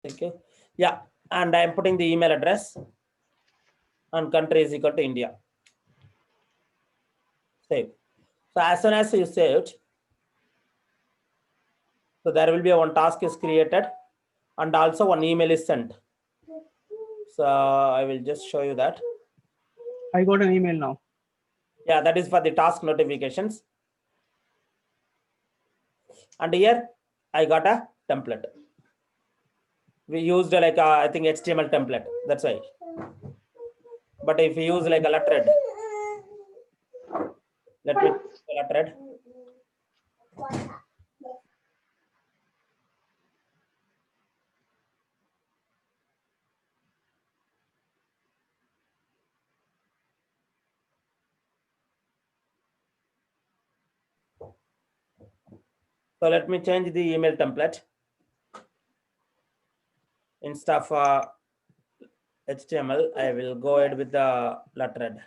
Thank you. Yeah, and I am putting the email address and country is equal to India. Save. So as soon as you saved, so there will be one task is created and also one email is sent. So I will just show you that. I got an email now. Yeah, that is for the task notifications. And here I got a template. We used like I think HTML template. That's why. But if you use like a lettered, let me lettered. So let me change the email template. Instead of HTML, I will go ahead with the lettered.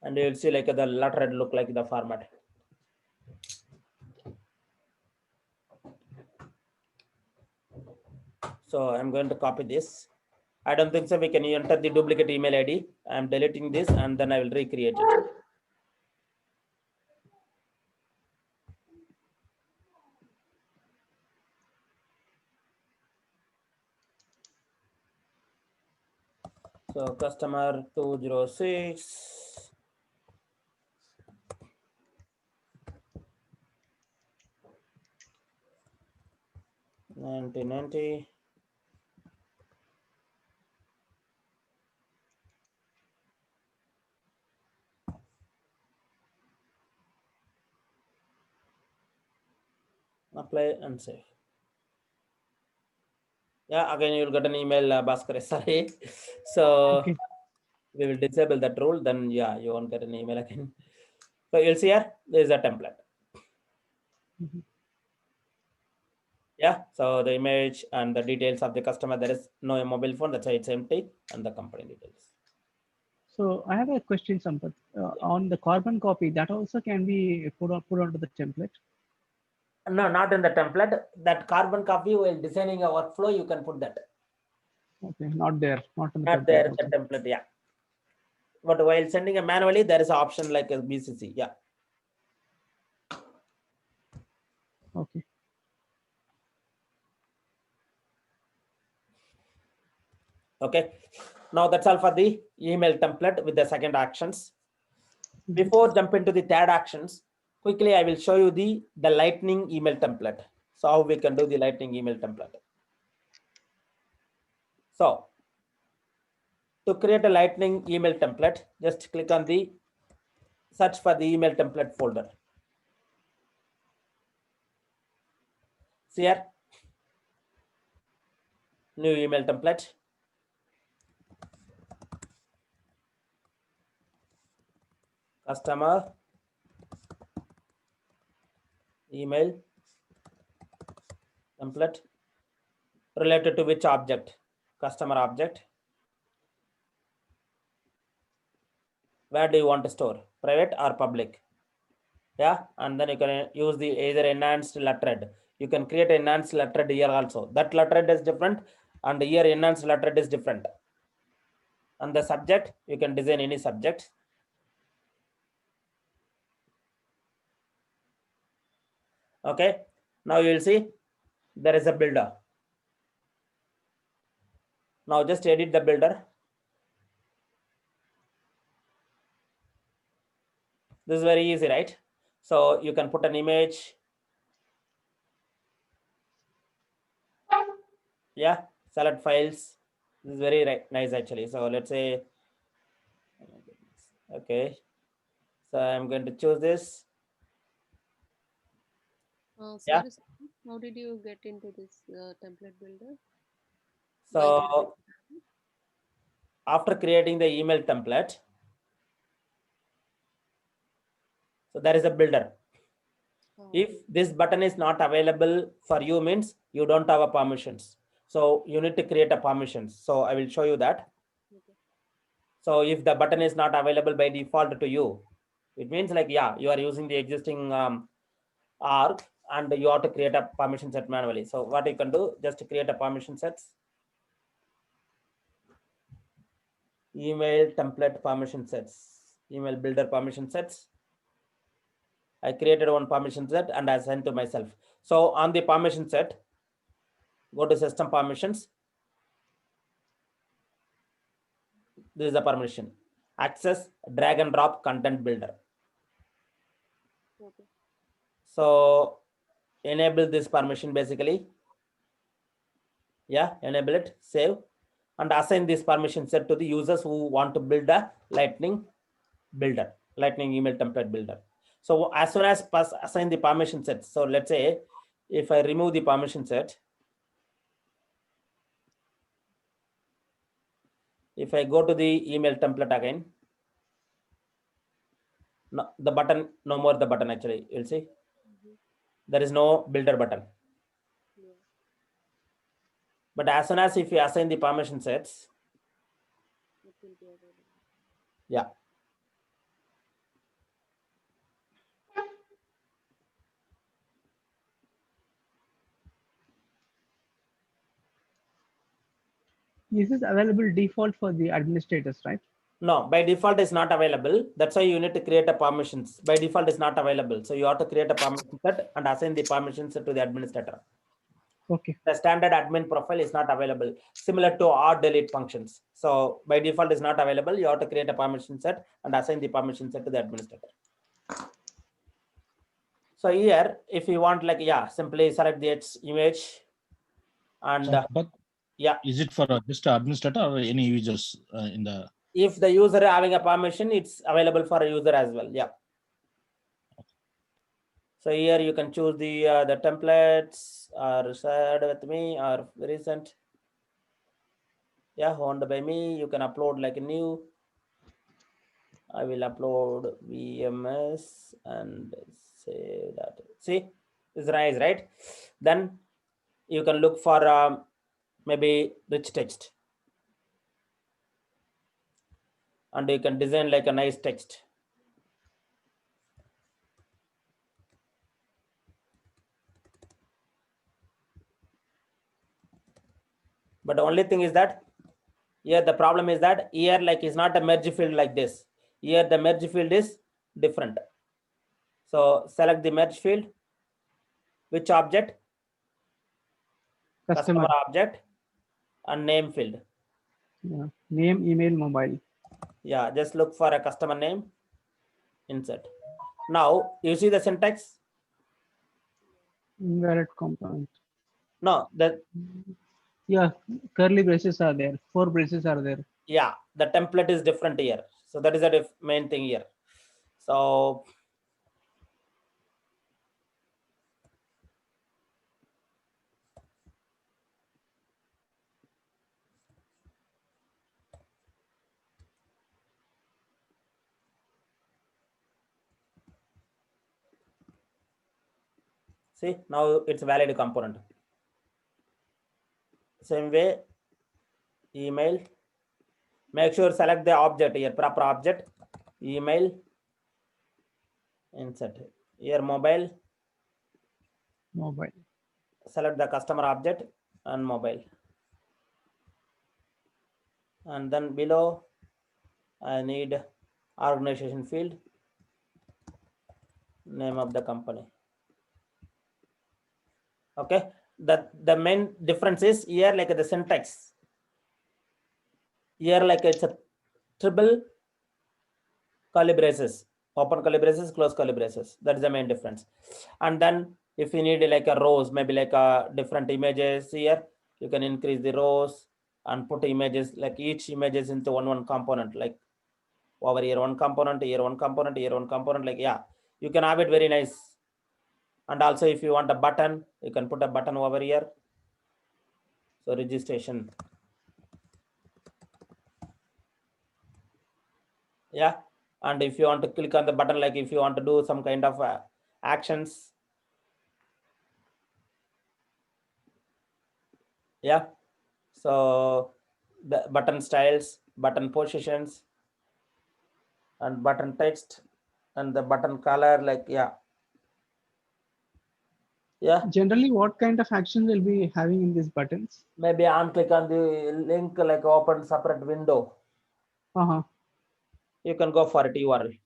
And you will see like the lettered look like the format. So I'm going to copy this. I don't think so we can enter the duplicate email ID. I'm deleting this and then I will recreate it. So customer 206. 1990. Apply and save. Yeah, again you'll get an email, Bhaskar. Sorry. So Okay. we will disable that rule. Then yeah, you won't get an email again. So you'll see here there is a template. Yeah. So the image and the details of the customer. There is no mobile phone. That's why it's empty, and the company details. So I have a question, Sampath. On the carbon copy, that also can be put onto the template. No, not in the template. That carbon copy while designing a workflow, you can put that. Okay, not there, not in the Not template. there in Okay. the template. Yeah. But while sending a manually, there is an option like a BCC. Yeah. Okay. Okay. Now that's all for the email template with the second actions. Before jump into the third actions, quickly I will show you the lightning email template. So how we can do the lightning email template. So to create a lightning email template, just click on the search for the email template folder. See here, new email template. Customer email template related to which object? Customer object. Where do you want to store? Private or public? Yeah, and then you can use the either enhanced lettered. You can create enhanced lettered here also. That lettered is different, and here enhanced lettered is different. And the subject, you can design any subject. Okay, now you will see there is a builder. Now just edit the builder. This is very easy, right? So you can put an image. Yeah, select files. This is very nice actually. So let's say, okay, so I'm going to choose this. Yeah. Sorry, how did you get into this template builder? So after creating the email template, so there is a builder. If this button is not available for you, means you don't have a permissions. So you need to create a permissions. So I will show you that. Okay. So if the button is not available by default to you, it means like, yeah, you are using the existing org and you have to create a permission set manually. So what you can do, just create a permission sets. Email template permission sets, email builder permission sets. I created one permission set and I sent to myself. So on the permission set, go to system permissions. This is the permission. Access, drag and drop content builder. Okay. So enable this permission basically. Yeah, enable it, save, and assign this permission set to the users who want to build a Lightning builder, Lightning email template builder. So as soon as assign the permission set, so let's say if I remove the permission set, if I go to the email template again, no, the button, no more the button actually, you'll see. There is no builder button. Yeah. But as soon as if you assign the permission sets, It will be available. yeah. This is available default for the administrators, right? No, by default is not available. That's why you need to create a permissions. By default is not available. So you have to create a permission set and assign the permissions to the administrator. Okay. The standard admin profile is not available, similar to our delete functions. So by default is not available. You have to create a permission set and assign the permission set to the administrator. So here, if you want, like, yeah, simply select the image and But yeah, is it for just administrator or any users in the? if the user having a permission, it's available for a user as well. Yeah. So here you can choose the templates are shared with me or recent. Yeah, owned by me. You can upload like a new. I will upload VMS and say that. See, it's nice, right? Then you can look for maybe rich text. And you can design like a nice text. But the only thing is that here the problem is that here like is not a merge field like this. Here the merge field is different. So select the merge field. Which object? Customer object and name field. Yeah. Name, email, mobile. Yeah, just look for a customer name, insert. Now you see the syntax. Invalid component. No, Yeah, curly braces are there. 4 braces are there. yeah, the template is different here. So that is the main thing here. So see, now it's valid component. Same way, email. Make sure select the object here, proper object, email, insert. Here mobile. Mobile. Select the customer object and mobile. And then below, I need organization field, name of the company. Okay, the main difference is here like the syntax. Here like it's a triple curly braces, open curly braces, close curly braces. That is the main difference. And then if you need like a rows, maybe like a different images here, you can increase the rows and put images like each images into one component, like over here one component, here one component, here one component, like yeah, you can have it very nice. And also if you want a button, you can put a button over here. So registration. Yeah, and if you want to click on the button, like if you want to do some kind of actions. Yeah, so the button styles, button positions, and button text, and the button color, like yeah. Yeah, Generally, what kind of actions will be having in these buttons? maybe on click on the link, like open separate window. Uh-huh. You can go for it URL.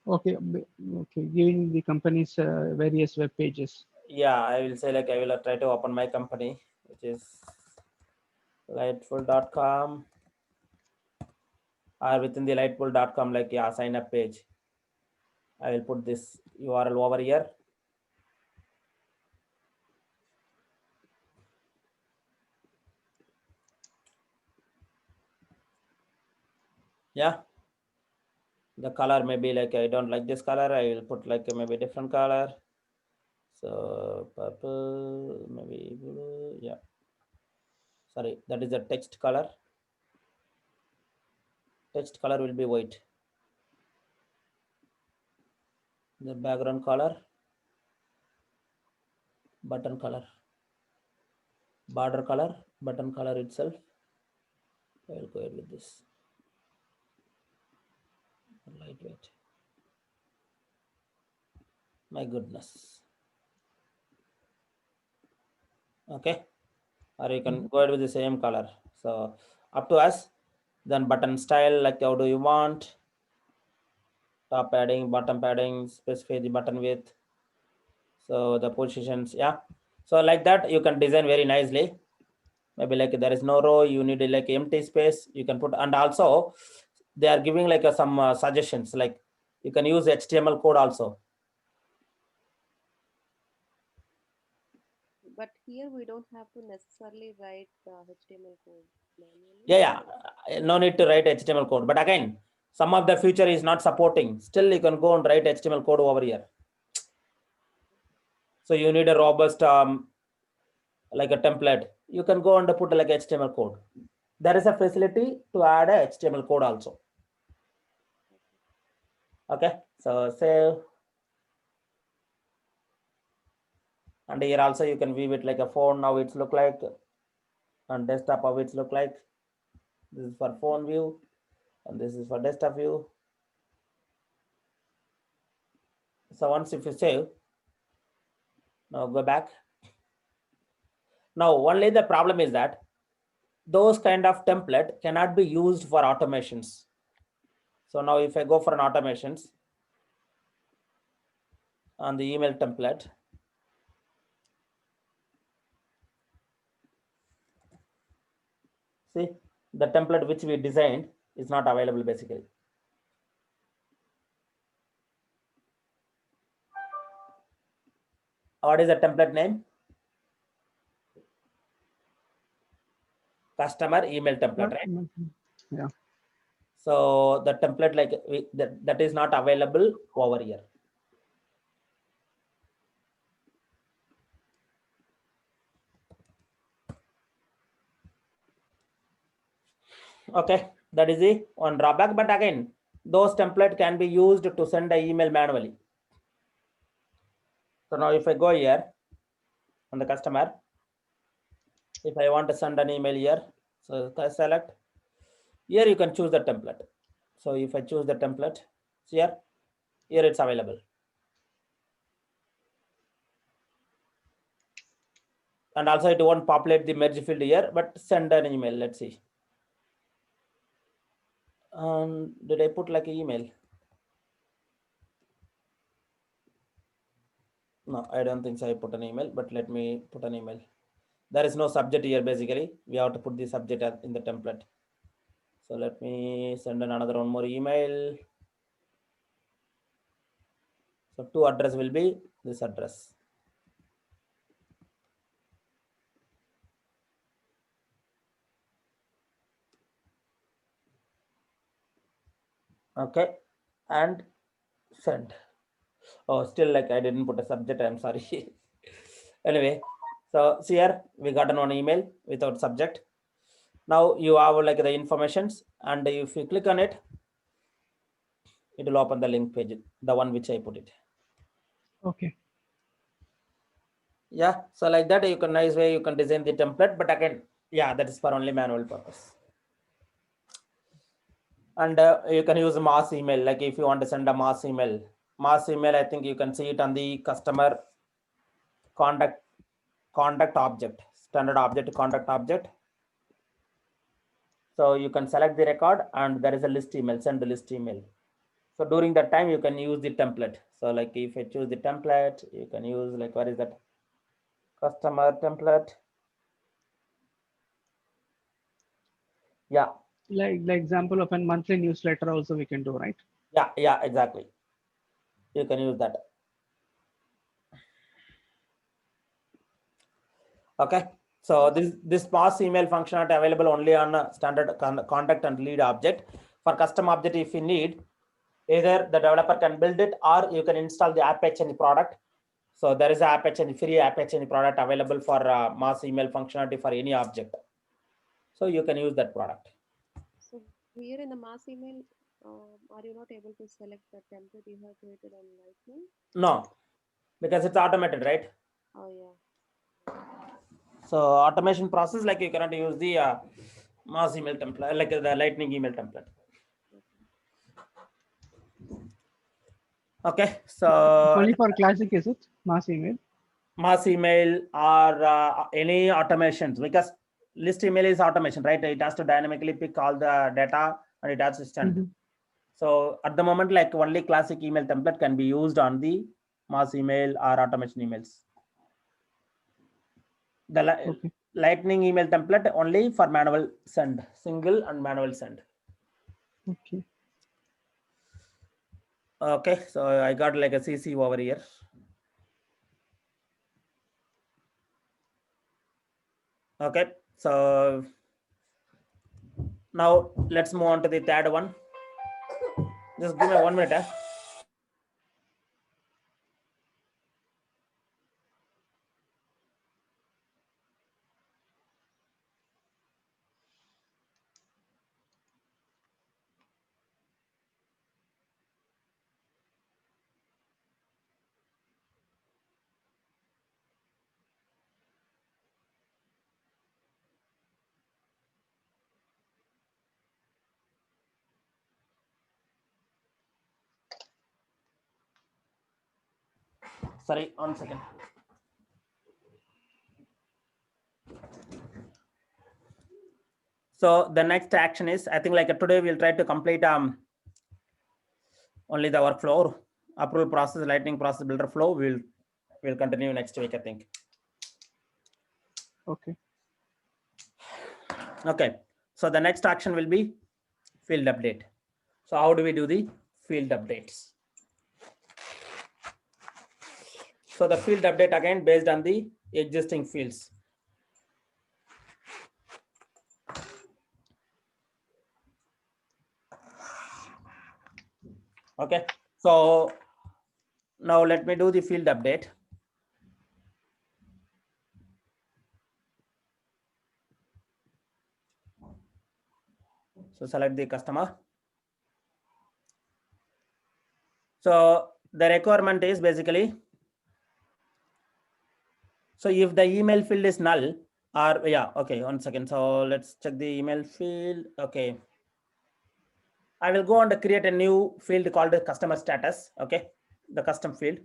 Okay. Okay. Giving the company's various web pages. Yeah, I will say like I will try to open my company, which is lightful.com, or within the lightful.com, like yeah, sign up page. I will put this URL over here. Yeah, the color maybe like I don't like this color. I will put like maybe different color. So purple, maybe blue. Yeah, sorry, that is the text color. Text color will be white. The background color, button color, border color, button color itself. I will go ahead with this. Lightweight. My goodness. Okay, or you can go ahead with the same color. So up to us. Then button style, like how do you want? Top padding, bottom padding, specify the button width. So the positions, yeah. So like that, you can design very nicely. Maybe like there is no row, you need like empty space. You can put, and also they are giving like some suggestions, like you can use HTML code also. But here we don't have to necessarily write HTML code manually. Yeah, no need to write HTML code. But again, some of the feature is not supporting. Still, you can go and write HTML code over here. So you need a robust, like a template. You can go and put like HTML code. There is a facility to add a HTML code also. Okay, so save. And here also you can view it like a phone. Now it's look like, on desktop how it's look like. This is for phone view, and this is for desktop view. So once if you save, now go back. Now only the problem is that those kind of template cannot be used for automations. So now if I go for an automations on the email template, see the template which we designed is not available basically. What is the template name? Customer email template, right? Yeah. So the template like that is not available over here. Okay, that is the one drawback. But again, those template can be used to send an email manually. So now if I go here on the customer, if I want to send an email here, so select here, you can choose the template. So if I choose the template here it's available. And also it won't populate the merge field here, but send an email. Let's see. Did I put like an email? No, I don't think so. I put an email, but let me put an email. There is no subject here. Basically, we have to put the subject in the template. So let me send another one more email. So to address will be this address. Okay, and send. Oh, still like I didn't put a subject. I'm sorry. Anyway, so here we got an email without subject. Now you have like the informations, and if you click on it, it will open the link page, the one which I put it. Okay. Yeah, so like that you can nice way you can design the template, but again, yeah, that is for only manual purpose. And you can use a mass email, like if you want to send a mass email, I think you can see it on the customer conduct object, standard object, conduct object. So you can select the record and there is a list email, send the list email. So during that time, you can use the template. So like if I choose the template, you can use like, where is that? Customer template. Yeah. Like the example of a monthly newsletter also we can do, right? Yeah, exactly. You can use that. Okay. So this mass email functionality available only on a standard contact and lead object. For custom object, if you need, either the developer can build it or you can install the AppHNE product. So there is a AppHNE, free AppHNE product available for mass email functionality for any object. So you can use that product. So here in the mass email, are you not able to select the template you have created on Lightning? No, because it's automated, right? Oh yeah. So automation process, like you cannot use the mass email template, like the Lightning email template. Okay, so Only for classic, is it? Mass email? mass email or any automations, because list email is automation, right? It has to dynamically pick all the data and it has to send. Mhm. So at the moment, like only classic email template can be used on the mass email or automation emails. The Okay. Lightning email template only for manual send, single and manual send. Okay. Okay, so I got like a CC over here. Okay, so now let's move on to the third one. Just give me 1 minute. Sorry, 1 second. So the next action is, I think like today we'll try to complete only the workflow, approval process, Lightning process builder flow. We'll continue next week, I think. Okay. Okay, so the next action will be field update. So how do we do the field updates? So the field update again based on the existing fields. Okay, so now let me do the field update. So select the customer. So the requirement is basically, so if the email field is null or yeah, okay, 1 second. So let's check the email field. Okay. I will go and create a new field called the customer status. Okay. The custom field.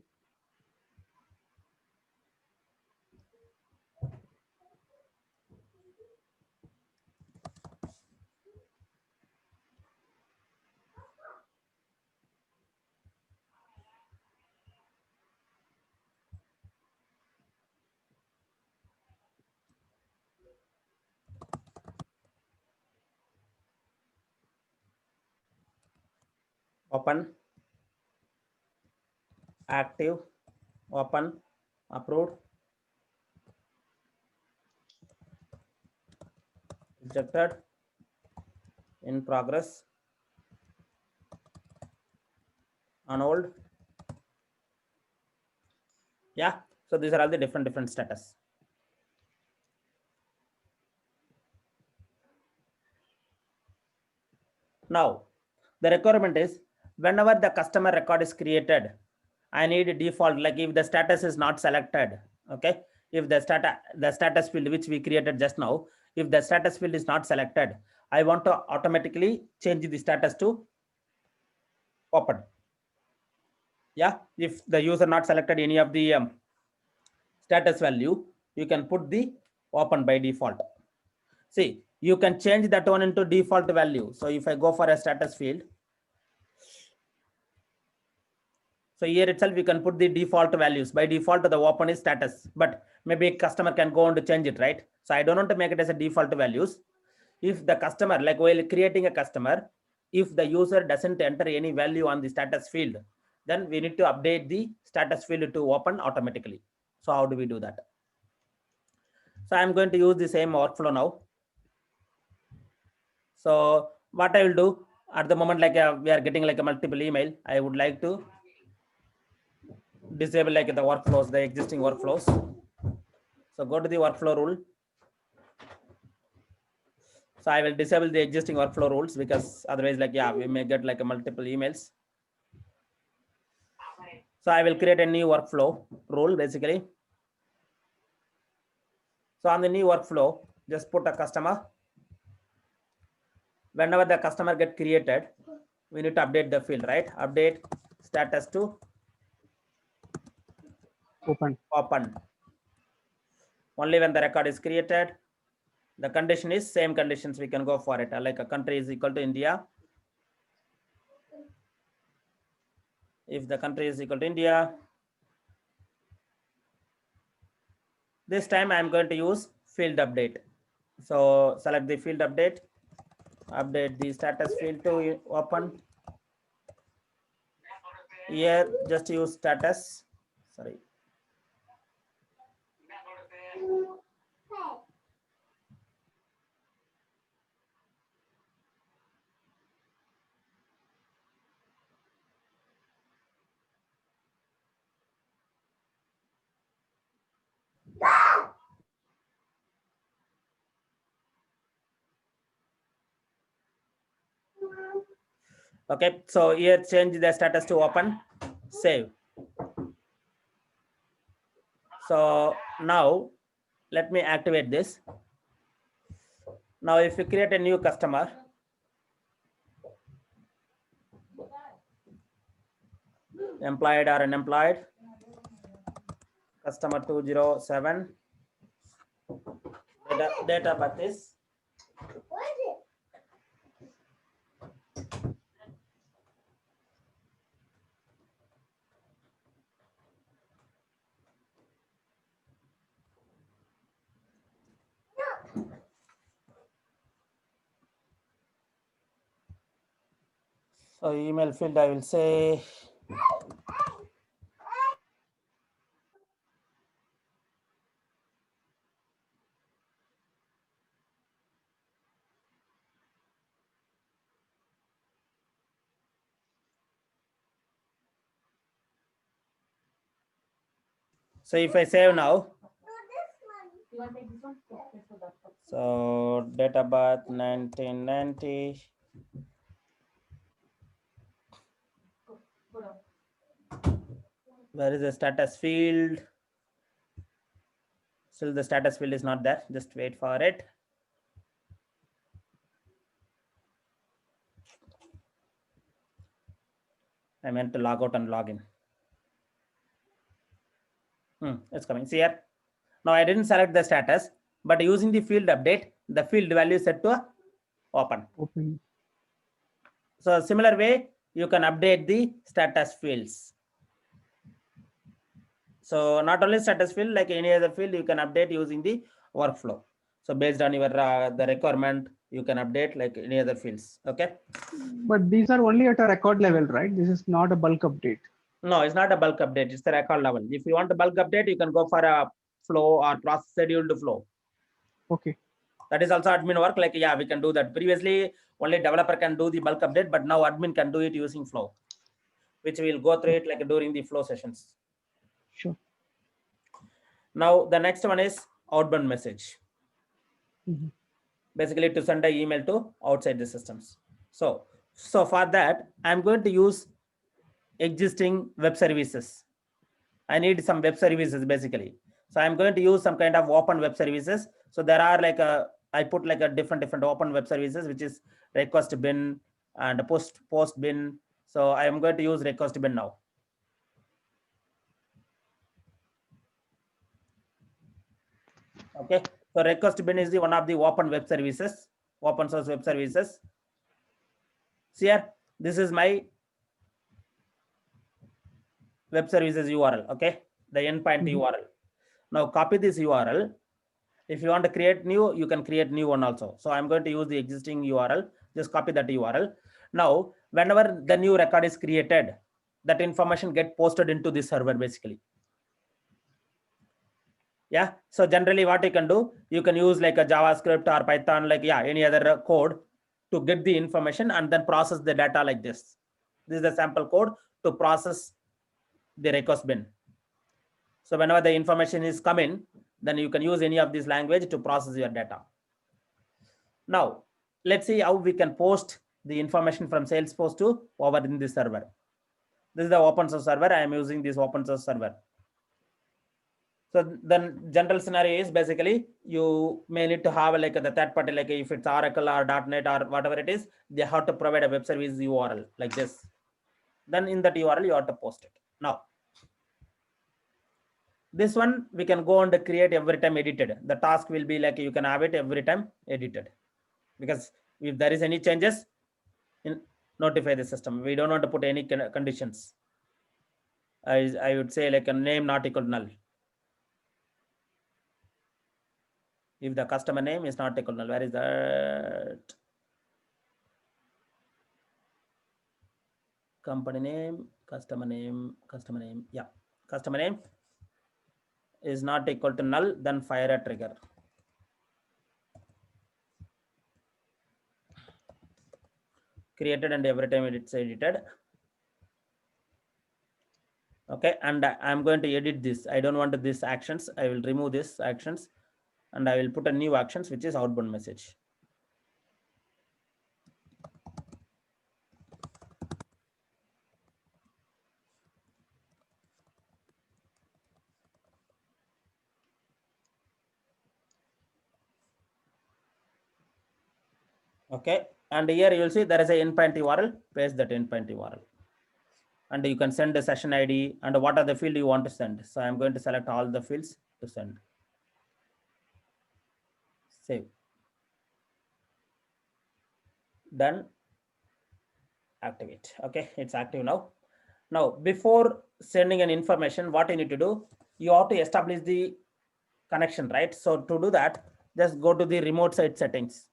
Open, active, open, approved, rejected, in progress, on hold. Yeah, so these are all the different status. Now the requirement is, whenever the customer record is created, I need a default, like if the status is not selected. Okay, if the status field which we created just now, if the status field is not selected, I want to automatically change the status to open. Yeah, if the user not selected any of the status value, you can put the open by default. See, you can change that one into default value. So if I go for a status field, so here itself you can put the default values. By default, the open is status, but maybe a customer can go on to change it, right? So I don't want to make it as a default values. If the customer, like while creating a customer, if the user doesn't enter any value on the status field, then we need to update the status field to open automatically. So how do we do that? So I'm going to use the same workflow now. So what I will do at the moment, like we are getting like a multiple email, I would like to disable like the workflows, the existing workflows. So go to the workflow rule. So I will disable the existing workflow rules because otherwise, like, yeah, we may get like a multiple emails. So I will create a new workflow rule basically. So on the new workflow, just put a customer. Whenever the customer get created, we need to update the field, right? Update status to Open. open. Only when the record is created. The condition is same conditions, we can go for it. Like a country is equal to India. If the country is equal to India, this time I'm going to use field update. So select the field update, update the status field to open. Here just use status, sorry. Okay, so here change the status to open, save. So now let me activate this. Now if you create a new customer, employed or unemployed, customer 207, data birth is so email field, I will say so if I save now, so date of birth 1990, where is the status field? Still the status field is not there, just wait for it. I meant to log out and log in. It's coming. See here. Now I didn't select the status, but using the field update, the field value is set to open. Open. So similar way, you can update the status fields. So not only status field, like any other field, you can update using the workflow. So based on your the requirement, you can update like any other fields. Okay. But these are only at a record level, right? This is not a bulk update. No, it's not a bulk update. It's the record level. If you want a bulk update, you can go for a flow or process scheduled flow. Okay. That is also admin work. Like, yeah, we can do that. Previously, only developer can do the bulk update, but now admin can do it using flow, which we'll go through it like during the flow sessions. Sure. Now, the next one is outbound message. Mm-hmm. Basically, to send an email to outside the systems. So for that, I'm going to use existing web services. I need some web services basically. So I'm going to use some kind of open web services. So there are like I put like a different open web services, which is request bin and post bin. So I am going to use request bin now. Okay, so request bin is the one of the open web services, open source web services. See here, this is my web services URL. Okay, the endpoint Mhm. URL. Now copy this URL. If you want to create new, you can create new one also. So I'm going to use the existing URL. Just copy that URL. Now, whenever the new record is created, that information get posted into this server basically. Yeah. So generally what you can do, you can use like a JavaScript or Python, like, yeah, any other code to get the information and then process the data like this. This is the sample code to process the request bin. So whenever the information is coming, then you can use any of this language to process your data. Now, let's see how we can post the information from Salesforce to over in this server. This is the open source server. I am using this open source server. So then general scenario is basically you may need to have like the third party, like if it's Oracle or .NET or whatever it is, they have to provide a web service URL like this. Then in that URL, you have to post it. Now, this one we can go and create every time edited. The task will be like you can have it every time edited, because if there is any changes, notify the system. We don't want to put any conditions. I would say like a name not equal to null. If the customer name is not equal to null, where is that? Company name, customer name, yeah, customer name is not equal to null, then fire a trigger. Created and every time it's edited. Okay, and I'm going to edit this. I don't want this actions. I will remove this actions and I will put a new actions, which is outbound message. Okay, and here you will see there is a endpoint URL. Paste that endpoint URL, and you can send the session ID and what are the field you want to send. So I'm going to select all the fields to send. Save. Done. Activate. Okay, it's active now. Now, before sending an information, what you need to do, you have to establish the connection, right? So to do that, just go to the remote site settings.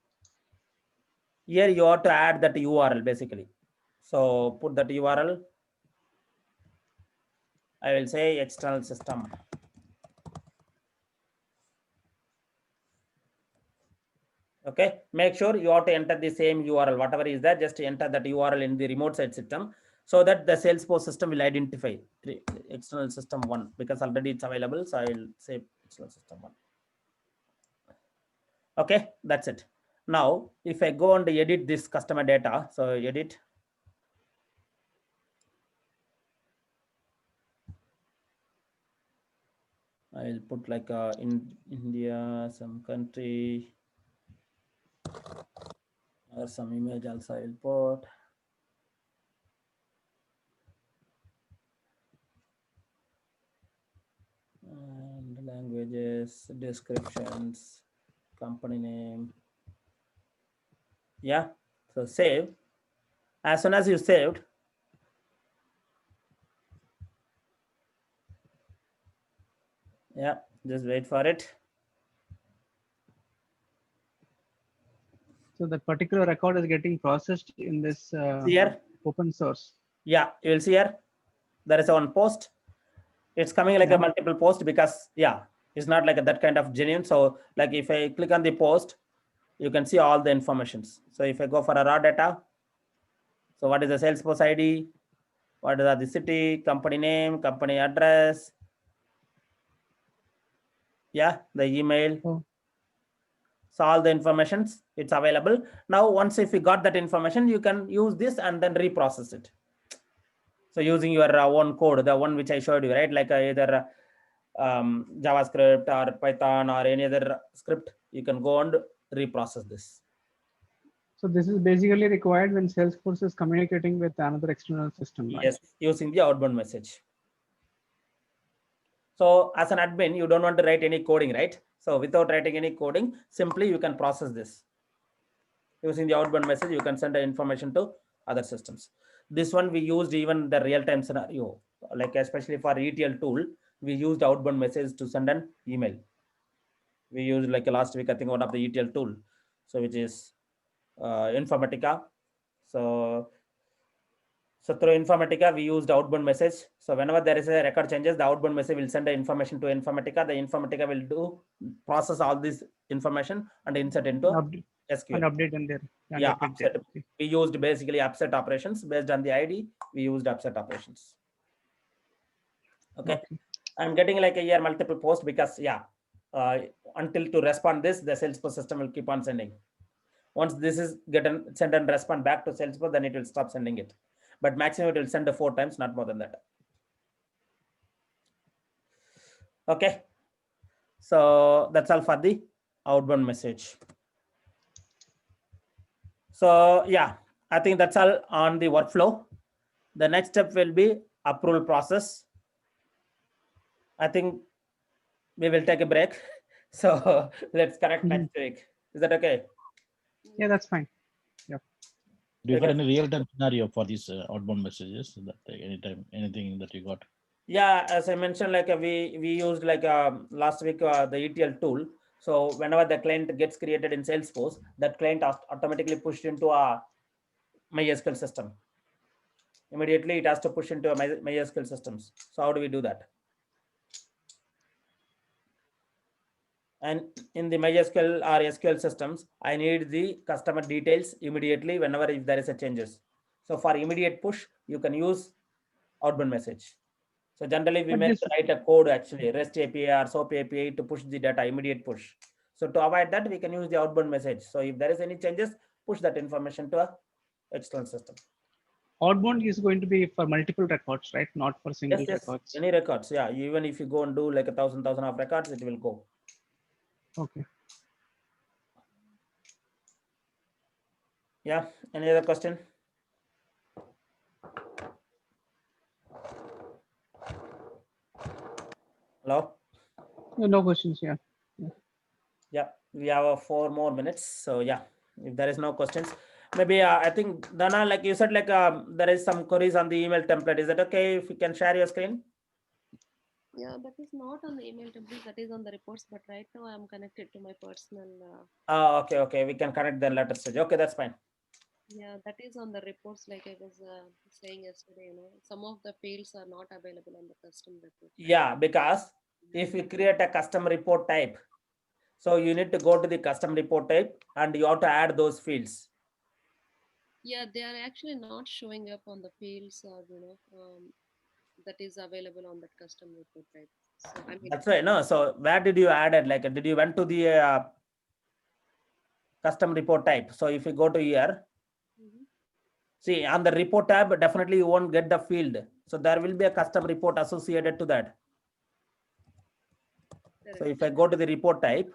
Here you have to add that URL basically. So put that URL. I will say external system. Okay, make sure you have to enter the same URL, whatever is there, just enter that URL in the remote site system so that the Salesforce system will identify external system 1 because already it's available. So I will say external system 1. Okay, that's it. Now, if I go and edit this customer data, so edit. I will put like in India, some country, or some image also I will put. And languages, descriptions, company name. Yeah, so save. As soon as you saved, yeah, just wait for it. So that particular record is getting processed in this Here, open source. yeah, you will see here, there is one post. It's coming like a multiple post because, yeah, it's not like that kind of genuine. So like if I click on the post, you can see all the informations. So if I go for a raw data, so what is the Salesforce ID? What is the city, company name, company address? Yeah, the email. Oh. So all the informations, it's available. Now, once if you got that information, you can use this and then reprocess it. So using your own code, the one which I showed you, right? Like either JavaScript or Python or any other script, you can go and reprocess this. So this is basically required when Salesforce is communicating with another external system, right? Yes, using the outbound message. So as an admin, you don't want to write any coding, right? So without writing any coding, simply you can process this. Using the outbound message, you can send the information to other systems. This one we used even the real-time scenario, like especially for ETL tool, we used outbound message to send an email. We used like last week, I think one of the ETL tool, so which is Informatica. So through Informatica, we used outbound message. So whenever there is a record changes, the outbound message will send the information to Informatica. The Informatica will process all this information and insert into An SQL. update in there. And Yeah, update there. upset. We used basically upset operations based on the ID. We used upset operations. Okay. I'm getting like a year multiple posts because until to respond this, the Salesforce system will keep on sending. Once this is send and respond back to Salesforce, then it will stop sending it. But maximum it will send 4 times, not more than that. Okay. So that's all for the outbound message. So yeah, I think that's all on the workflow. The next step will be approval process. I think we will take a break. So let's connect next week. Is that okay? Yeah, that's fine. Do you got any real-time scenario for these outbound messages? That anytime, anything that you got? Yeah, as I mentioned, like we used like last week the ETL tool. So whenever the client gets created in Salesforce, that client automatically pushed into a MySQL system. Immediately it has to push into a MySQL systems. So how do we do that? And in the MySQL or SQL systems, I need the customer details immediately whenever if there is a changes. So for immediate push, you can use outbound message. So generally we may write a code actually, REST API or SOAP API to push the data, immediate push. So to avoid that, we can use the outbound message. So if there is any changes, push that information to a external system. Outbound is going to be for multiple records, right? Not for single records. Any records, yeah. Even if you go and do like 1,000 of records, it will go. Okay. Yeah. Any other question? Hello? No questions, yeah. Yeah, we have 4 more minutes. So yeah, if there is no questions, maybe I think Dana, like you said, like there is some queries on the email template. Is that okay if you can share your screen? Yeah, that is not on the email template, that is on the reports, but right now I'm connected to my personal. Okay. We can connect the later stage. Okay, that's fine. Yeah, that is on the reports, like I was saying yesterday, some of the fields are not available on the custom report. Yeah, because if you create a custom report type, so you need to go to the custom report type and you have to add those fields. Yeah, they are actually not showing up on the fields or, that is available on that custom report type. So, I mean, that's right. No, so where did you add it? Like, did you went to the custom report type? So if you go to here, see on the report tab, definitely you won't get the field. So there will be a custom report associated to that. correct. So if I go to the report type,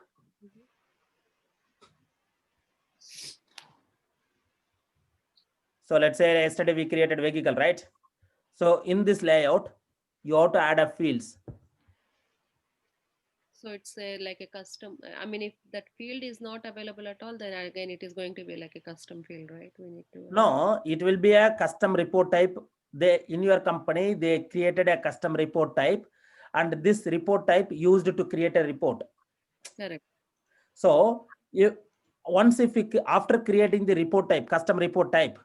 so let's say yesterday we created vehicle, right? So in this layout, you have to add a fields. So it's like a custom. I mean, if that field is not available at all, then again it is going to be like a custom field, right? We need to. No, it will be a custom report type. They in your company they created a custom report type, and this report type used to create a report. Correct. So after creating the report type, custom report type,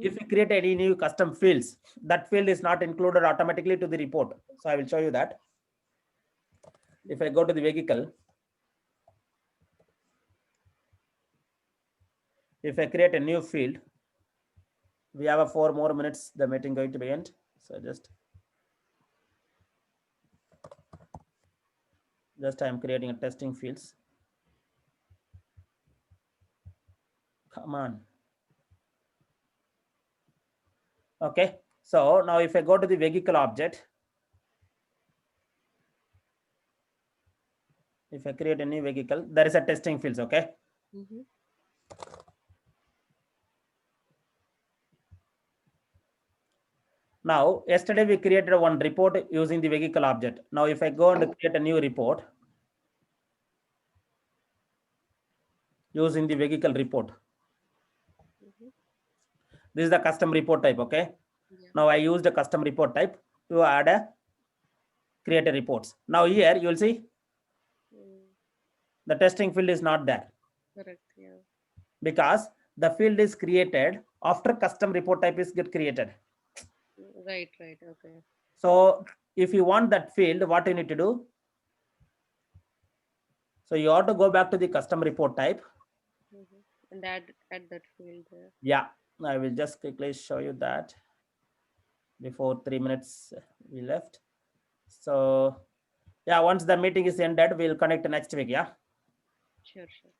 if you create any new custom fields, that field is not included automatically to the report. So I will show you that. If I go to the vehicle, if I create a new field, we have 4 more minutes, the meeting going to be end. So just I'm creating a testing fields. Come on. Okay, so now if I go to the vehicle object, if I create a new vehicle, there is a testing fields. Okay. Now, yesterday we created one report using the vehicle object. Now, if I go and create a new report, using the vehicle report. Mhm. This is the custom report type. Okay. Yeah. Now I used a custom report type to add a create a reports. Now here you will see Mm, the testing field is not there correct. Yeah. because the field is created after custom report type is get created. Right. Right. Okay. So if you want that field, what you need to do? So you have to go back to the custom report type. Mhm. And add that field there. Yeah, I will just quickly show you that before 3 minutes we left. So yeah, once the meeting is ended, we'll connect next week. Yeah. Sure. Sure.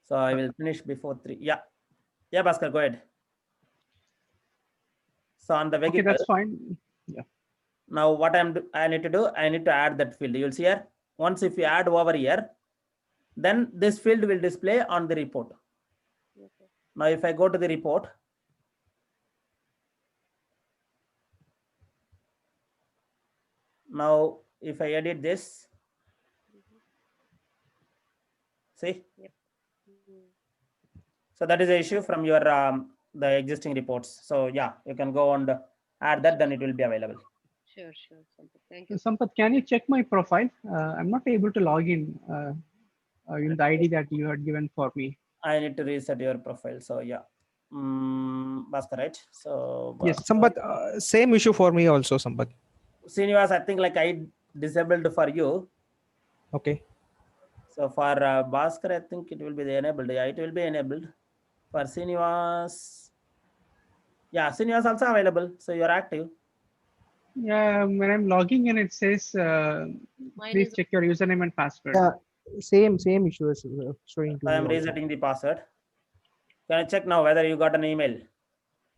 So I will finish before 3. Yeah. Yeah, Bhaskar, go ahead. So on the Okay, vehicle, that's fine. Yeah. now what I need to do, I need to add that field. You'll see here. Once if you add over here, then this field will display on the report. Okay. Now if I go to the report, now if I edit this, see, Mm. so that is the issue from your the existing reports. So yeah, you can go and add that, then it will be available. Sure. Sure. Sampath. Thank you. Sampath, can you check my profile? I'm not able to log in in the ID that you had given for me. I need to reset your profile. So yeah, Bhaskar, right? So Yes. Sampath, same issue for me also, Sampath. Srinivas, I think like I disabled for you. Okay. So for Bhaskar, I think it will be enabled. Yeah, it will be enabled. For Srinivas, yeah, Srinivas also available. So you're active. Yeah, when I'm logging in, it says, Mine please is check your username and password. Yeah, same issue is showing to I me am also. resetting the password. Can I check now whether you got an email?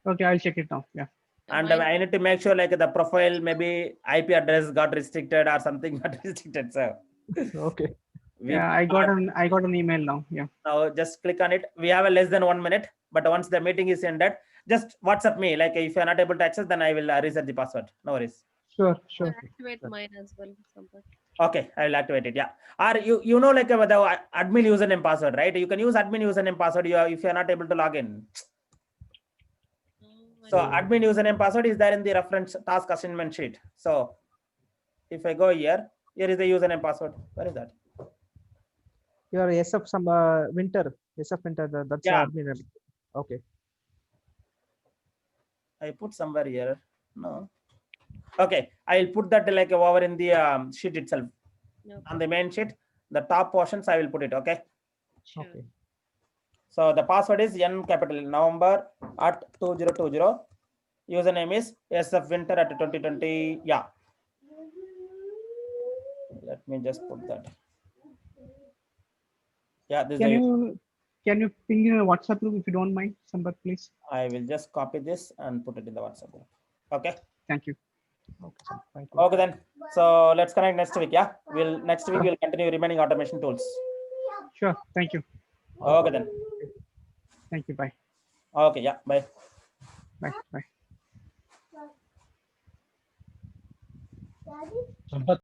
Okay, I'll check it now. Yeah. And mine. I need to make sure like the profile, maybe IP address got restricted or something got restricted. So Okay. we Yeah, I got an email now. Yeah. now just click on it. We have a less than 1 minute, but once the meeting is ended, just WhatsApp me. Like if you're not able to access, then I will reset the password. No worries. Sure. I'll activate mine as well, Sampath. Okay, I will activate it. Yeah. Or you know like the admin username password, right? You can use admin username password if you're not able to log in. Oh, I So don't- admin username password is there in the reference task assignment sheet. So if I go here is the username password. Where is that? Your SF some winter, SF winter. That's Yeah. admin. Okay. I put somewhere here. No. Okay, I'll put that like over in the sheet itself. No. On the main sheet, the top portions I will put it. Okay. Sure. Okay. So the password is N capital November at 2020. Username is SF Winter at 2020. Yeah. Let me just put that. Yeah, this is Can you ping in a WhatsApp group if you don't mind, Sampath, please? I will just copy this and put it in the WhatsApp group. Okay. Thank you. Okay. Sampath, thank you. Okay then. So let's connect next week. Yeah. Next week we'll continue remaining automation tools. Sure. Thank you. Okay then. Thank you. Bye. Okay. Yeah. Bye. Bye. Bye. Sampath,